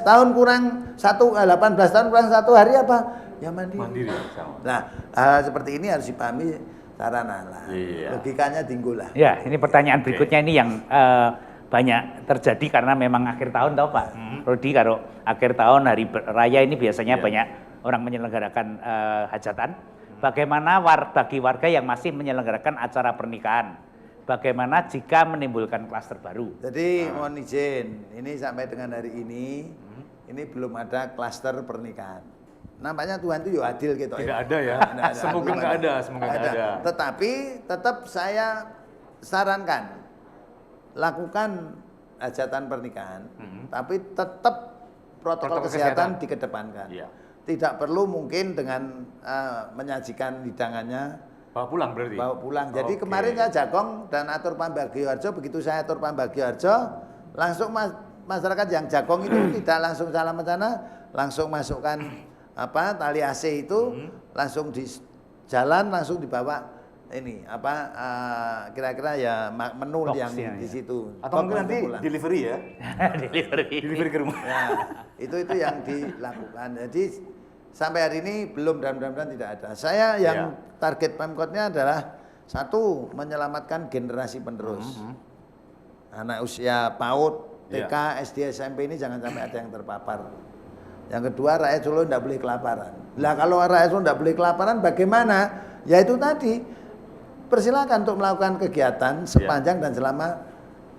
tahun kurang 18 tahun kurang 1 hari apa? Ya mandiri. Mandiri sama. Nah, hal seperti ini harus dipahami secara nalar. Iya. Logikanya tinggal lah. Ya, ini pertanyaan berikutnya ini yang banyak terjadi karena memang akhir tahun tahu Pak Rudi, kalau akhir tahun hari raya ini biasanya banyak orang menyelenggarakan hajatan. Bagaimana bagi warga yang masih menyelenggarakan acara pernikahan? Bagaimana jika menimbulkan klaster baru? Jadi mohon izin, ini sampai dengan hari ini belum ada klaster pernikahan. Nampaknya Tuhan itu ya adil gitu. Tidak ada ya. Semoga nggak ada, semoga nggak ada. Tetapi tetap saya sarankan lakukan hajatan pernikahan, tapi tetap protokol kesehatan dikedepankan. Iya. Tidak perlu mungkin dengan menyajikan hidangannya Bawa pulang berarti? bawa pulang. Jadi kemarin saya jagong dan atur Pambagioharjo, begitu saya atur Pambagioharjo, langsung masyarakat yang jagong itu tidak langsung salam bencana, langsung masukkan tali AC itu, langsung di jalan langsung dibawa ini kira-kira ya menu Box yang ya, di situ. Atau mungkin nanti pulang. delivery ya? Delivery ke rumah. Ya, itu yang dilakukan. Jadi sampai hari ini belum dan mudah-mudahan tidak ada. Saya yang target Pemkotnya adalah satu, menyelamatkan generasi penerus. Anak usia PAUD, TK, SD, SMP ini jangan sampai ada yang terpapar. Yang kedua, rakyat Solo tidak boleh kelaparan. Lah kalau rakyat Solo tidak boleh kelaparan bagaimana? Ya itu tadi, persilakan untuk melakukan kegiatan sepanjang dan selama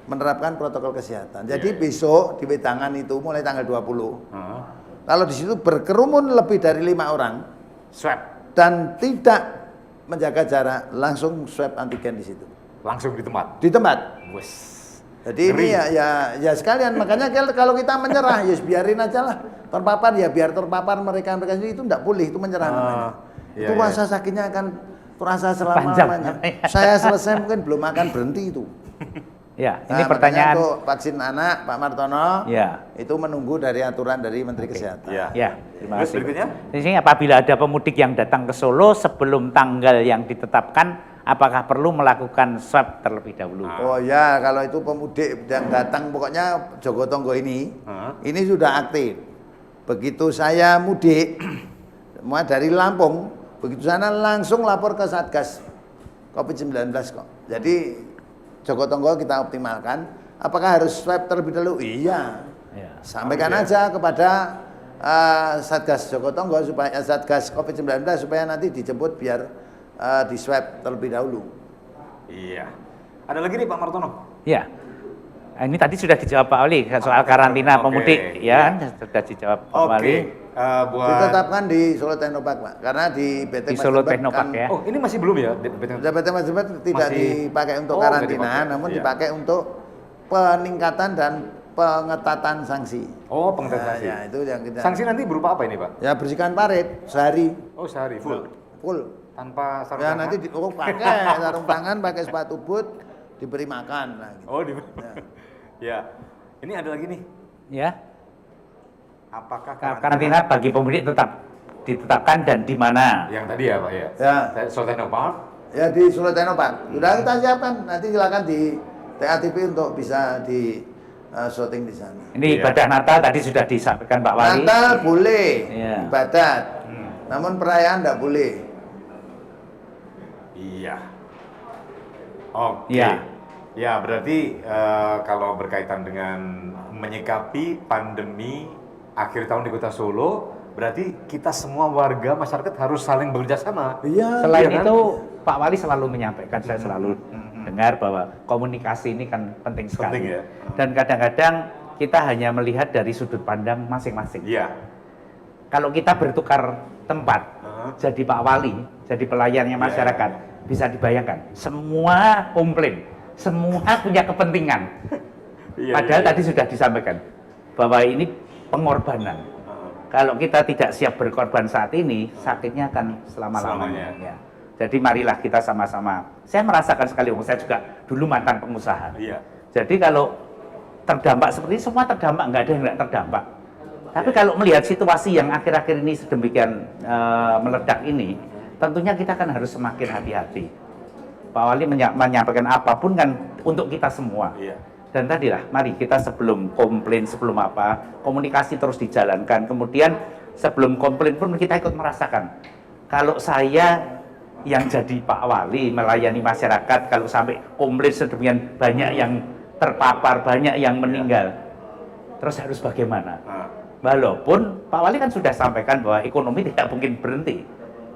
menerapkan protokol kesehatan. Jadi besok di Wedangan itu mulai tanggal 20. Kalau di situ berkerumun lebih dari 5 orang, Swab dan tidak menjaga jarak, langsung swab antigen di situ. langsung di tempat. Di tempat. Wes. Jadi ini ya sekalian, makanya kalau kita menyerah ya biarin aja lah. Terpapar ya biar terpapar mereka itu enggak boleh, itu menyerah namanya. Iya, Itu rasa sakitnya akan terasa selama-lamanya. Saya selesai mungkin belum akan berhenti itu. Ya, Nah, ini pertanyaan. untuk vaksin anak Pak Martono, Ya. itu menunggu dari aturan dari Menteri Kesehatan. Ya. Ya, terima Terus kasih. berikutnya? Di sini apabila ada pemudik yang datang ke Solo sebelum tanggal yang ditetapkan, apakah perlu melakukan swab terlebih dahulu? Oh ya, kalau itu pemudik yang datang pokoknya Jogotongo ini sudah aktif. Begitu saya mudik, mulai dari Lampung, begitu sana langsung lapor ke Satgas COVID-19 kok. Jadi Jogotongo kita optimalkan. Apakah harus swab terlebih dahulu? Iya. Ya. Sampaikan aja kepada Satgas Jogotongo supaya Satgas COVID-19 supaya nanti dijemput biar di swab terlebih dahulu. Iya. Ada lagi nih Pak Martono? Ya. Nah, ini tadi sudah dijawab Pak Wali soal karantina Oke, pemudik, iya. ya, sudah dijawab Pak Wali. Buat Ditetapkan di Solo Technopark, Pak. Karena di PT Di Solo Mas Jember Technopark, ya. Oh, ini masih belum ya? PT Mas Jember tidak Masih- dipakai untuk Oh, nggak karantina, dipakai, namun iya. dipakai untuk peningkatan dan pengetatan sanksi. Oh, pengetatan sanksi. Ya, itu yang kita. Sanksi nanti berupa apa ini, Pak? Ya bersihkan parit sehari Oh, sehari full. full. Tanpa sarung Ya tangan? nanti pakai sarung tangan, pakai sepatu boot, diberi makan. Nah, gitu. Oh, ya. Ini ada lagi nih. Ya. Apakah Karantina bagi pemudik tetap ditetapkan dan di mana? yang tadi ya, Pak ya? Ya. Solo Technopark. Ya di Solo Technopark. Sudah kita siapkan. Nanti silakan di TATP untuk bisa di syuting di sana. Ini Iya. ibadah Natal tadi sudah disampaikan Pak Wali. Natal boleh Iya. ibadat, namun perayaan tidak boleh. Iya. Oke. Iya. Ya, berarti kalau berkaitan dengan menyikapi pandemi akhir tahun di Kota Solo, berarti kita semua warga masyarakat harus saling bekerja sama. Iya. Selain Iya kan? itu Pak Wali selalu menyampaikan, saya selalu dengar bahwa komunikasi ini kan penting sekali. Penting, ya. Dan kadang-kadang kita hanya melihat dari sudut pandang masing-masing. Iya. Kalau kita bertukar tempat, jadi Pak Wali, jadi pelayannya masyarakat, bisa dibayangkan semua komplain, semua punya kepentingan. Iya, Padahal iya. tadi sudah disampaikan bahwa ini pengorbanan. Kalau kita tidak siap berkorban saat ini, sakitnya akan selama-lamanya. Selamanya. Ya. Jadi marilah kita sama-sama. Saya merasakan sekali, saya juga dulu mantan pengusaha. Iya. Jadi kalau terdampak seperti ini, semua terdampak, nggak ada yang nggak terdampak. Tapi kalau melihat situasi yang akhir-akhir ini sedemikian meledak ini, tentunya kita kan harus semakin hati-hati. Pak Wali menyampaikan apapun kan untuk kita semua. Iya. Dan tadilah, mari kita sebelum komplain, sebelum apa, komunikasi terus dijalankan. Kemudian sebelum komplain pun kita ikut merasakan. Kalau saya yang jadi Pak Wali melayani masyarakat, kalau sampai komplain sedemikian banyak yang terpapar, banyak yang meninggal, terus harus bagaimana? Walaupun Pak Wali kan sudah sampaikan bahwa ekonomi tidak mungkin berhenti.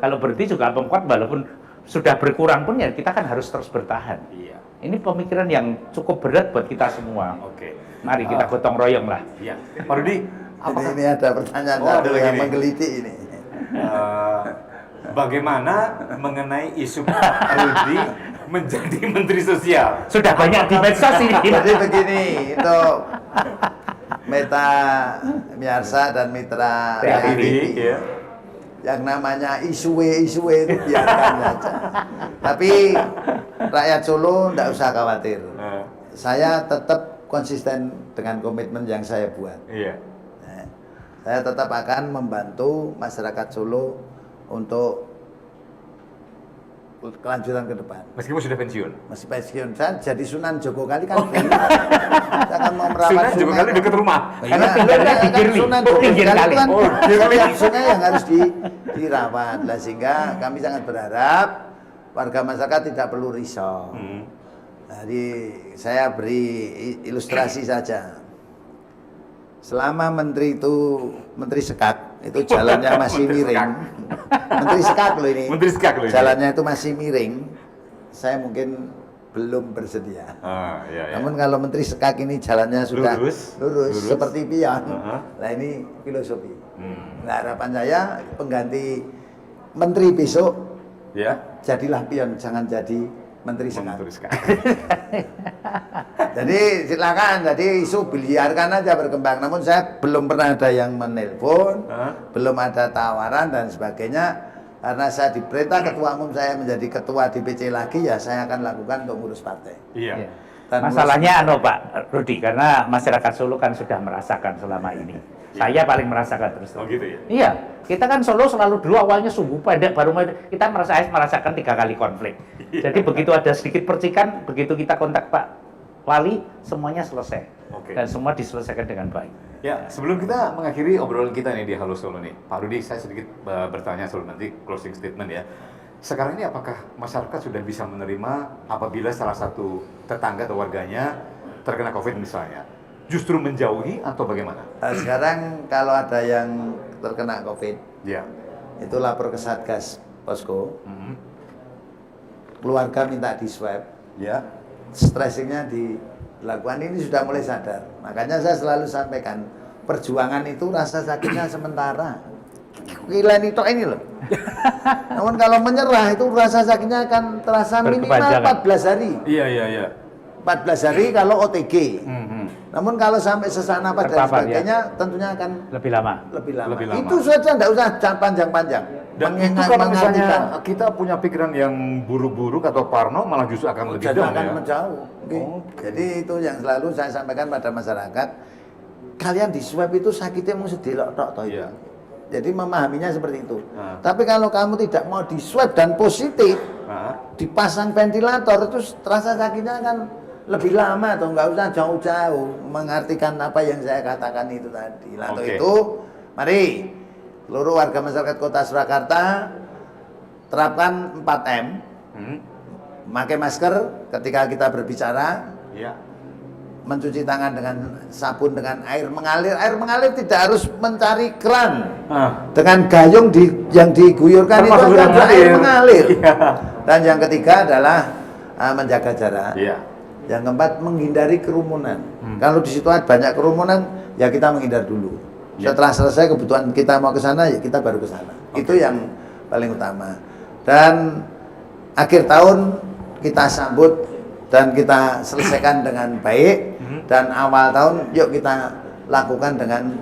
Kalau berhenti juga bengkot, walaupun sudah berkurang pun ya kita kan harus terus bertahan. Iya. Ini pemikiran yang cukup berat buat kita semua. Oke. Mari kita gotong royong lah. Iya. Pak Rudi, Ini ada pertanyaan Oh, ada satu lagi yang nih. menggelitik ini. bagaimana mengenai isu Pak Rudi menjadi Menteri Sosial? Sudah banyak di medsos ini. Jadi begini, itu Meta Miarsa dan Mitra TATV, ya. yang namanya isu-isu itu biarkan saja. Tapi rakyat Solo tidak usah khawatir. Saya tetap konsisten dengan komitmen yang saya buat. Iya. Nah, saya tetap akan membantu masyarakat Solo untuk kelanjutan ke depan. Meskipun sudah pensiun. Masih pensiun, saya jadi Sunan Joko Kali kan. Saya akan mau merawat Sunan juga kali dekat rumah. Karena tinggalnya di Girli. Sunan Oh, Joko pinggir Kali kali. itu kan Oh, Girli. sungai yang harus dirawat. Lah sehingga kami sangat berharap warga masyarakat tidak perlu risau. Jadi saya beri ilustrasi saja. Selama menteri itu menteri sekak, itu jalannya masih Menteri miring. Menteri sekak loh ini. Menteri sekak loh ini. Jalannya itu masih miring. saya mungkin belum bersedia. Iya. Namun kalau Menteri Sekak ini jalannya sudah Lurus. seperti pion. Uh-huh. Nah ini filosofi. Nah harapan saya pengganti Menteri besok Ya. jadilah pion, jangan jadi Menteri Sekak. Menteri Sekak. Jadi silakan, jadi isu biarkan aja berkembang. Namun saya belum pernah ada yang menelpon, belum ada tawaran dan sebagainya. Karena saya diperintah ketua umum saya menjadi ketua DPC lagi, ya saya akan lakukan untuk ngurus partai. Iya. Dan Masalahnya Pak Rudi, karena masyarakat Solo kan sudah merasakan selama ini. Saya paling merasakan terus. Oh gitu ya? Iya, kita kan Solo selalu dulu awalnya sungguh pendek, baru kita merasakan 3 kali konflik. Jadi begitu ada sedikit percikan, begitu kita kontak Pak Wali, semuanya selesai. Dan semua diselesaikan dengan baik. Ya, sebelum kita mengakhiri obrolan kita nih di Halo Solo nih, Pak Rudi, saya sedikit bertanya sebelum nanti closing statement ya. Sekarang ini apakah masyarakat sudah bisa menerima apabila salah satu tetangga atau warganya terkena COVID misalnya? Justru menjauhi atau bagaimana? sekarang kalau ada yang terkena COVID, Ya. itu lapor ke Satgas Posko, keluarga minta di swab, Ya. stressingnya dilakukan, ini sudah mulai sadar. Makanya saya selalu sampaikan, perjuangan itu rasa sakitnya sementara. Kilen itu ini loh. Namun kalau menyerah itu rasa sakitnya akan terasa minimal Berkepanjangan. 14 hari. Iya. 14 hari kalau OTG. Namun kalau sampai sesak napas dan Terpapar, sebagainya tentunya akan lebih lama. lebih lama. Lebih lama. Itu saja tidak usah panjang-panjang. Dan itu kalau misalnya kita punya pikiran yang buruk-buruk atau parno, malah justru akan lebih down akan ya? menjauh. Oke. Jadi itu yang selalu saya sampaikan pada masyarakat. Kalian di swab itu sakitnya mau sedelok tok toh itu. Iya. Jadi memahaminya seperti itu. Tapi kalau kamu tidak mau di swab dan positif, dipasang ventilator itu rasa sakitnya akan lebih lama atau nggak usah jauh-jauh mengartikan apa yang saya katakan itu tadi. Lalu itu, mari seluruh warga masyarakat Kota Surakarta terapkan 4M. Pakai masker ketika kita berbicara. Iya. Mencuci tangan dengan sabun dengan air mengalir. Air mengalir tidak harus mencari keran. Dengan gayung yang diguyurkan itu ada air mengalir. Dan yang ketiga adalah menjaga jarak. Yang keempat menghindari kerumunan. Kalau di situ ada banyak kerumunan, ya kita menghindar dulu. Setelah selesai kebutuhan kita mau ke sana, ya kita baru ke sana. Itu yang paling utama. Dan akhir tahun kita sambut dan kita selesaikan dengan baik. Dan awal tahun yuk kita lakukan dengan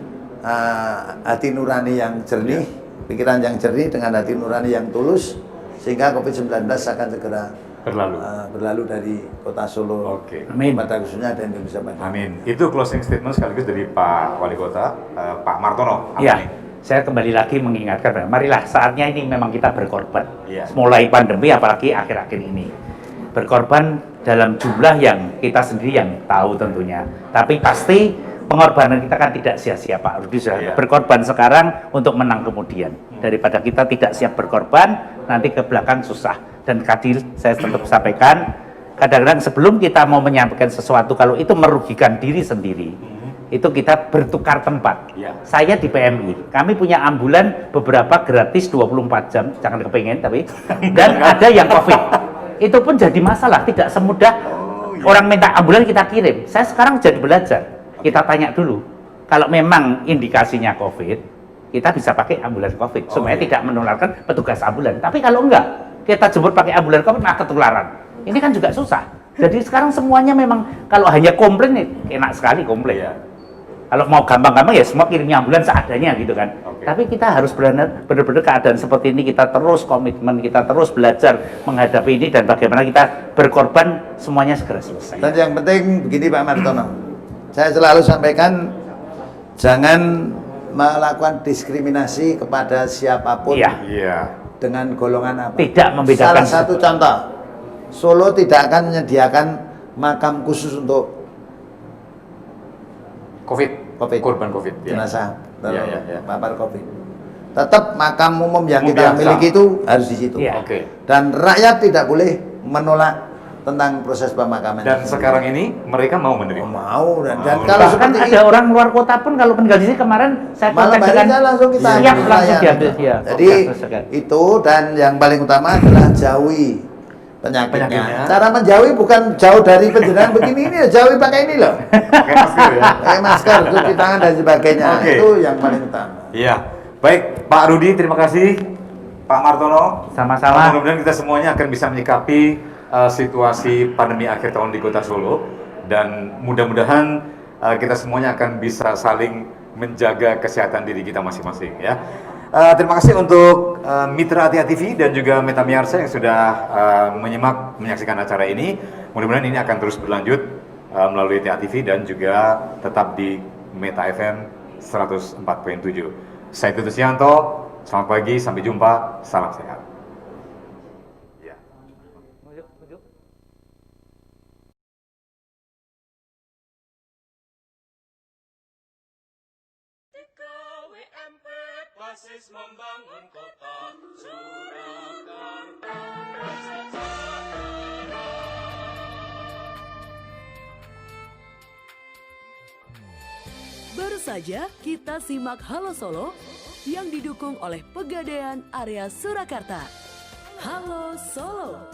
hati nurani yang jernih, pikiran yang jernih dengan hati nurani yang tulus, sehingga COVID-19 akan segera berlalu dari Kota Solo. Amin. Pada khususnya dan Indonesia Bagian. Amin. Itu closing statement sekaligus dari Pak Wali Kota, Pak Martono. Iya, saya kembali lagi mengingatkan, marilah saatnya ini memang kita berkorban. Iya. Mulai pandemi apalagi akhir-akhir ini. Berkorban dalam jumlah yang kita sendiri yang tahu tentunya. Tapi pasti pengorbanan kita kan tidak sia-sia, Pak Rudi sudah berkorban sekarang untuk menang kemudian. Daripada kita tidak siap berkorban, nanti ke belakang susah. Dan tadi saya tetap sampaikan, kadang-kadang sebelum kita mau menyampaikan sesuatu, kalau itu merugikan diri sendiri, itu kita bertukar tempat. Saya di PMI, kami punya ambulan beberapa gratis 24 jam, jangan kepengen tapi, dan ada yang COVID. Itu pun jadi masalah, tidak semudah orang minta ambulan kita kirim. Saya sekarang jadi belajar, kita tanya dulu, kalau memang indikasinya COVID, kita bisa pakai ambulan COVID, supaya tidak menularkan petugas ambulan. Tapi kalau enggak, kita jemput pakai ambulan COVID, maka ketularan. Ini kan juga susah. Jadi sekarang semuanya memang, kalau hanya komplain, enak sekali komplain. Kalau mau gampang-gampang ya semua kirimnya ambulan seadanya gitu kan. Tapi kita harus benar-benar keadaan seperti ini, kita terus komitmen, kita terus belajar menghadapi ini dan bagaimana kita berkorban semuanya segera selesai. Dan yang penting begini Pak Martono, saya selalu sampaikan jangan melakukan diskriminasi kepada siapapun dengan golongan apa. Tidak membedakan. Salah satu contoh, Solo tidak akan menyediakan makam khusus untuk COVID. Korban COVID. Jenazah terpapar COVID. Tetap makam umum yang kita biasa miliki itu harus di situ. Dan rakyat tidak boleh menolak tentang proses pemakaman. Dan sekarang ini mereka mau menerima. Mau dan kalau bahkan seperti ada orang luar kota pun kalau meninggal di sini kemarin saya malam kontak dengan langsung kita siap langsung layan. diambil. Jadi itu dan yang paling utama adalah jauhi penyakitnya. Cara menjauhi bukan jauh dari penjenengan begini ini ya, jauhi pakai ini loh. Pakai masker ya. Pakai masker, cuci tangan dan sebagainya. Oke. Itu yang paling utama. Iya. Baik, Pak Rudi, terima kasih. Pak Martono, Sama-sama. mudah-mudahan kita semuanya akan bisa menyikapi situasi pandemi akhir tahun di Kota Solo, dan mudah-mudahan kita semuanya akan bisa saling menjaga kesehatan diri kita masing-masing ya. Terima kasih untuk Mitra Atia TV dan juga Meta Miarsa yang sudah menyaksikan acara ini. Mudah-mudahan ini akan terus berlanjut melalui Tia TV dan juga tetap di Meta FM 104.7. Saya Tutus Yanto, selamat pagi, sampai jumpa, salam sehat. WMP basis membangun kota Surakarta yang sejahtera. Baru saja kita simak Halo Solo yang didukung oleh Pegadaian Area Surakarta. Halo Solo.